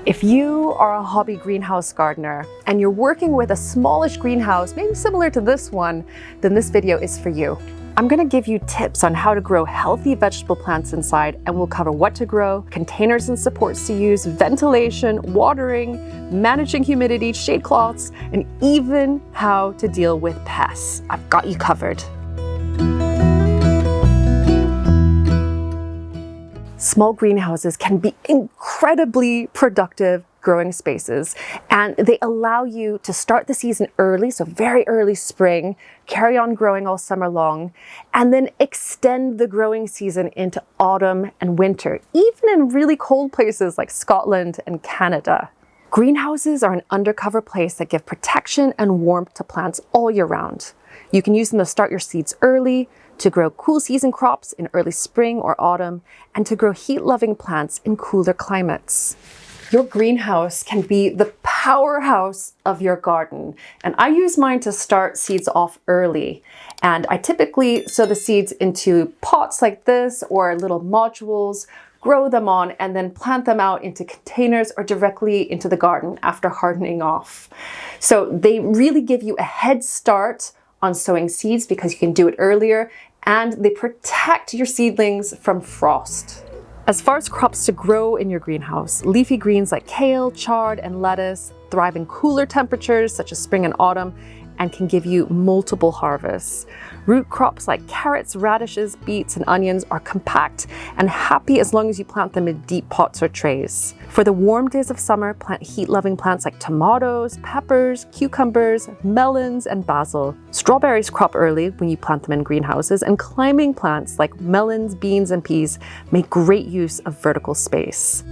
If you are a hobby greenhouse gardener and you're working with a smallish greenhouse, maybe similar to this one, then this video is for you. I'm going to give you tips on how to grow healthy vegetable plants inside, and we'll cover what to grow, containers and supports to use, ventilation, watering, managing humidity, shade cloths, and even how to deal with pests. I've got you covered. Small greenhouses can be incredibly productive growing spaces, and they allow you to start the season early, so very early spring, carry on growing all summer long, and then extend the growing season into autumn and winter, even in really cold places like Scotland and Canada. Greenhouses are an undercover place that give protection and warmth to plants all year round. You can use them to start your seeds early, to grow cool season crops in early spring or autumn, and to grow heat-loving plants in cooler climates. Your greenhouse can be the powerhouse of your garden, and I use mine to start seeds off early. And I typically sow the seeds into pots like this or little modules, grow them on, and then plant them out into containers or directly into the garden after hardening off. So they really give you a head start on sowing seeds because you can do it earlier, and they protect your seedlings from frost. As far as crops to grow in your greenhouse, leafy greens like kale, chard, and lettuce thrive in cooler temperatures such as spring and autumn and can give you multiple harvests. Root crops like carrots, radishes, beets, and onions are compact and happy as long as you plant them in deep pots or trays. For the warm days of summer, plant heat-loving plants like tomatoes, peppers, cucumbers, melons, and basil. Strawberries crop early when you plant them in greenhouses, and climbing plants like melons, beans, and peas make great use of vertical space.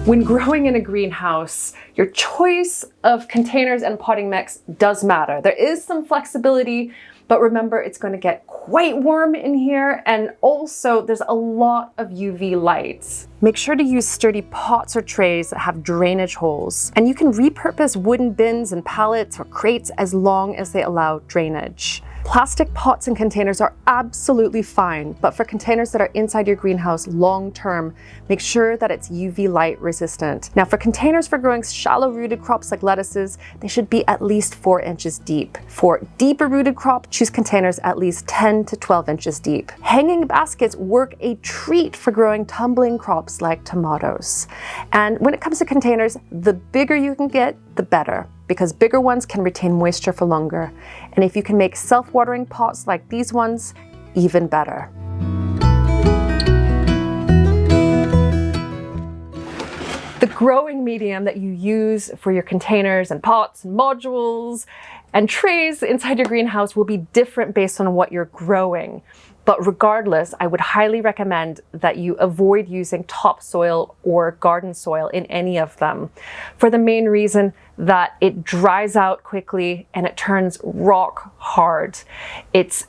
When growing in a greenhouse, your choice of containers and potting mix does matter. There is some flexibility, but remember it's going to get quite warm in here, and also there's a lot of UV light. Make sure to use sturdy pots or trays that have drainage holes, and you can repurpose wooden bins and pallets or crates as long as they allow drainage. Plastic pots and containers are absolutely fine, but for containers that are inside your greenhouse long term, make sure that it's UV light resistant. Now for containers for growing shallow rooted crops like lettuces, they should be at least 4 inches deep. For deeper rooted crop, choose containers at least 10 to 12 inches deep. Hanging baskets work a treat for growing tumbling crops like tomatoes. And when it comes to containers, the bigger you can get, the better, because bigger ones can retain moisture for longer. And if you can make self-watering pots like these ones, even better. The growing medium that you use for your containers and pots and modules and trays inside your greenhouse will be different based on what you're growing. But regardless, I would highly recommend that you avoid using topsoil or garden soil in any of them, for the main reason that it dries out quickly and it turns rock hard. It's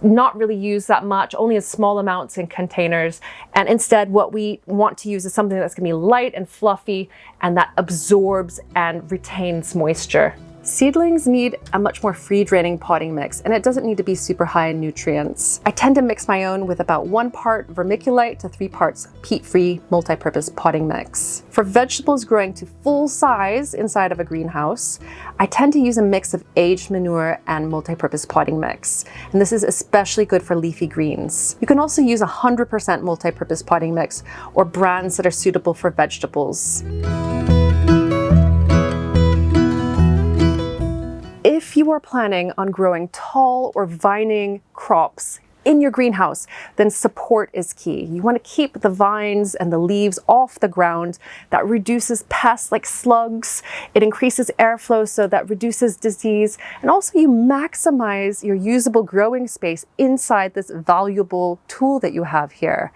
not really used that much, only in small amounts in containers. And instead, what we want to use is something that's gonna be light and fluffy and that absorbs and retains moisture. Seedlings need a much more free-draining potting mix, and it doesn't need to be super high in nutrients. I tend to mix my own with about 1 part vermiculite to 3 parts peat-free multi-purpose potting mix. For vegetables growing to full size inside of a greenhouse, I tend to use a mix of aged manure and multi-purpose potting mix, and this is especially good for leafy greens. You can also use 100% multi-purpose potting mix or brands that are suitable for vegetables. If you are planning on growing tall or vining crops in your greenhouse, then support is key. You want to keep the vines and the leaves off the ground. That reduces pests like slugs. It increases airflow, so that reduces disease. And also you maximize your usable growing space inside this valuable tool that you have here.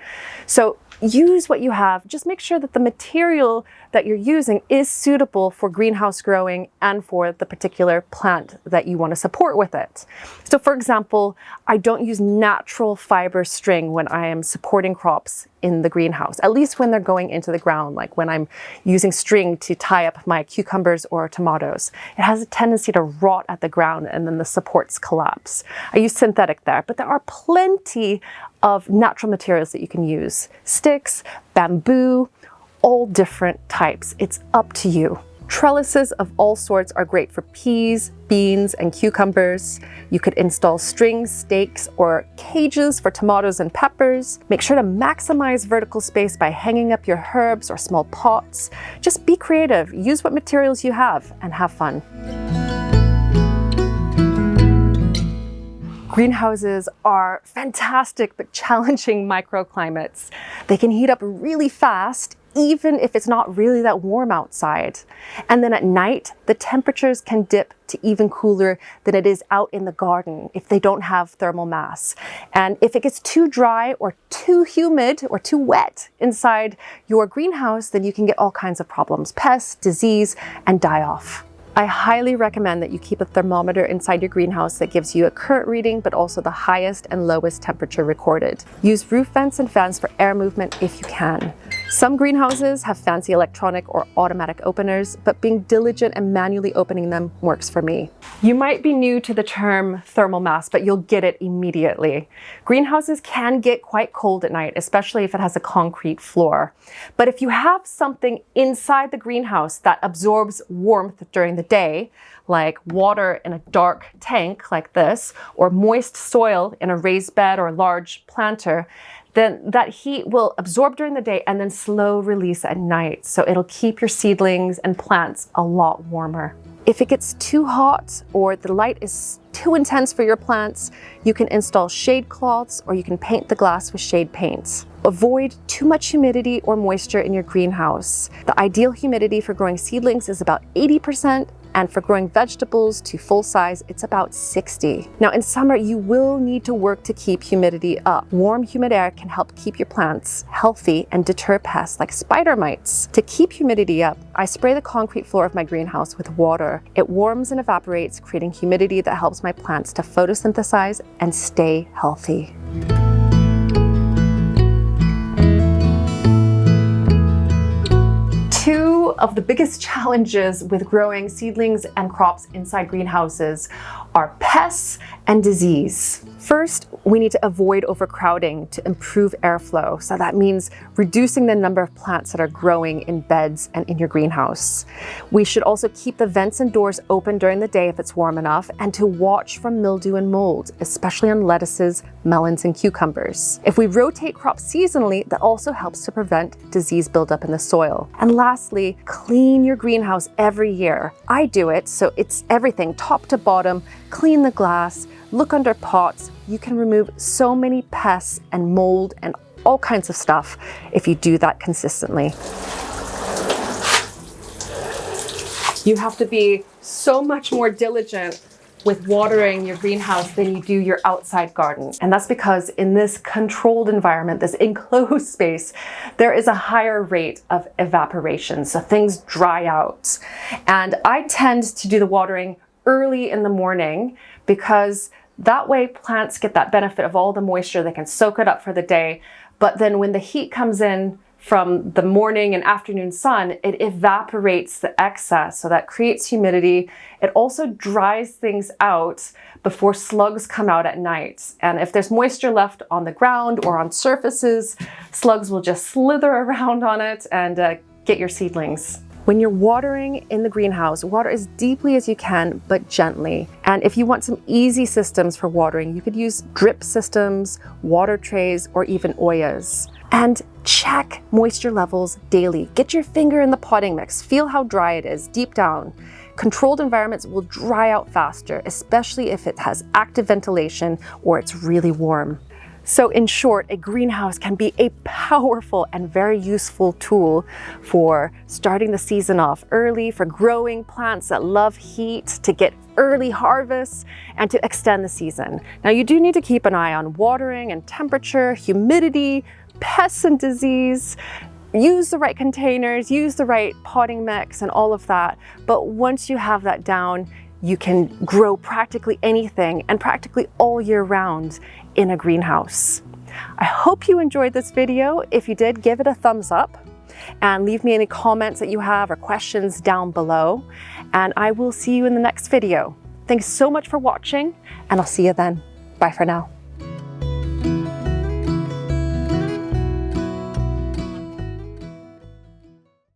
So use what you have. Just make sure that the material that you're using is suitable for greenhouse growing and for the particular plant that you want to support with it. So for example, I don't use natural fiber string when I am supporting crops in the greenhouse, at least when they're going into the ground, like when I'm using string to tie up my cucumbers or tomatoes. It has a tendency to rot at the ground and then the supports collapse. I use synthetic there, but there are plenty of natural materials that you can use. Sticks, bamboo, all different types. It's up to you. Trellises of all sorts are great for peas, beans, and cucumbers. You could install strings, stakes, or cages for tomatoes and peppers. Make sure to maximize vertical space by hanging up your herbs or small pots. Just be creative, use what materials you have, and have fun. Greenhouses are fantastic but challenging microclimates. They can heat up really fast, even if it's not really that warm outside. And then at night, the temperatures can dip to even cooler than it is out in the garden if they don't have thermal mass. And if it gets too dry or too humid or too wet inside your greenhouse, then you can get all kinds of problems, pests, disease, and die off. I highly recommend that you keep a thermometer inside your greenhouse that gives you a current reading, but also the highest and lowest temperature recorded. Use roof vents and fans for air movement if you can. Some greenhouses have fancy electronic or automatic openers, but being diligent and manually opening them works for me. You might be new to the term thermal mass, but you'll get it immediately. Greenhouses can get quite cold at night, especially if it has a concrete floor. But if you have something inside the greenhouse that absorbs warmth during the day, like water in a dark tank like this, or moist soil in a raised bed or large planter, then that heat will absorb during the day and then slow release at night. So it'll keep your seedlings and plants a lot warmer. If it gets too hot or the light is too intense for your plants, you can install shade cloths or you can paint the glass with shade paints. Avoid too much humidity or moisture in your greenhouse. The ideal humidity for growing seedlings is about 80%, and for growing vegetables to full size, it's about 60. Now in summer, you will need to work to keep humidity up. Warm, humid air can help keep your plants healthy and deter pests like spider mites. To keep humidity up, I spray the concrete floor of my greenhouse with water. It warms and evaporates, creating humidity that helps my plants to photosynthesize and stay healthy. Two of the biggest challenges with growing seedlings and crops inside greenhouses are pests and disease. First, we need to avoid overcrowding to improve airflow. So that means reducing the number of plants that are growing in beds and in your greenhouse. We should also keep the vents and doors open during the day if it's warm enough, and to watch for mildew and mold, especially on lettuces, melons, and cucumbers. If we rotate crops seasonally, that also helps to prevent disease buildup in the soil. And lastly, clean your greenhouse every year. I do it, so it's everything, top to bottom. Clean the glass, look under pots. You can remove so many pests and mold and all kinds of stuff if you do that consistently. You have to be so much more diligent with watering your greenhouse than you do your outside garden. And that's because in this controlled environment, this enclosed space, there is a higher rate of evaporation. So things dry out. And I tend to do the watering early in the morning because that way plants get that benefit of all the moisture. They can soak it up for the day. But then when the heat comes in from the morning and afternoon sun, it evaporates the excess. So that creates humidity. It also dries things out before slugs come out at night. And if there's moisture left on the ground or on surfaces, slugs will just slither around on it and get your seedlings. When you're watering in the greenhouse, water as deeply as you can, but gently. And if you want some easy systems for watering, you could use drip systems, water trays, or even Oyas. And check moisture levels daily. Get your finger in the potting mix. Feel how dry it is deep down. Controlled environments will dry out faster, especially if it has active ventilation or it's really warm. So in short, a greenhouse can be a powerful and very useful tool for starting the season off early, for growing plants that love heat, to get early harvests, and to extend the season. Now you do need to keep an eye on watering and temperature, humidity, pests and disease. use the right containers, use the right potting mix and all of that. But once you have that down, you can grow practically anything and practically all year round in a greenhouse. I hope you enjoyed this video. If you did, give it a thumbs up and leave me any comments that you have or questions down below. And I will see you in the next video. Thanks so much for watching, and I'll see you then. Bye for now.